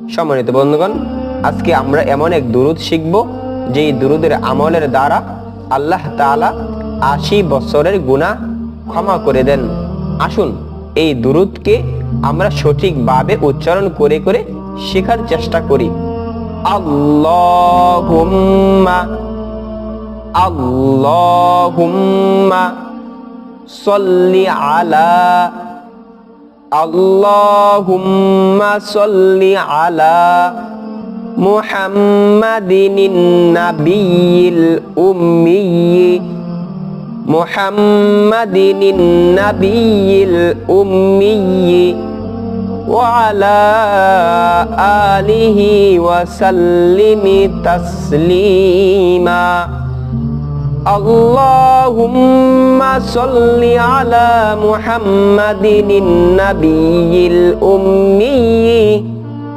সম্মানিত বন্ধুগণ, আজকে আমরা এমন এক দুরূদ শিখব যেই দুরূদের আমলের দ্বারা আল্লাহ তাআলা ৮০ বছরের গুনাহ ক্ষমা করে দেন। আসুন এই দুরূদকে আমরা সঠিকভাবে উচ্চারণ করে করে শেখার চেষ্টা করি। আল্লাহুম্মা আল্লাহুম্মা সাল্লি আলা আল্লাহুম্মা সাল্লি আলা মুহাম্মাদিন নাবিয়্যিল উম্মি মুহাম্মাদিন নাবিয়্যিল উম্মি ওয়া আলা আলিহি ওয়া সাল্লিমি তাসলিমা। আল্লাহুম্মা সাল্লি আলা মুহাম্মাদিন নাবিয়্যিল উম্মি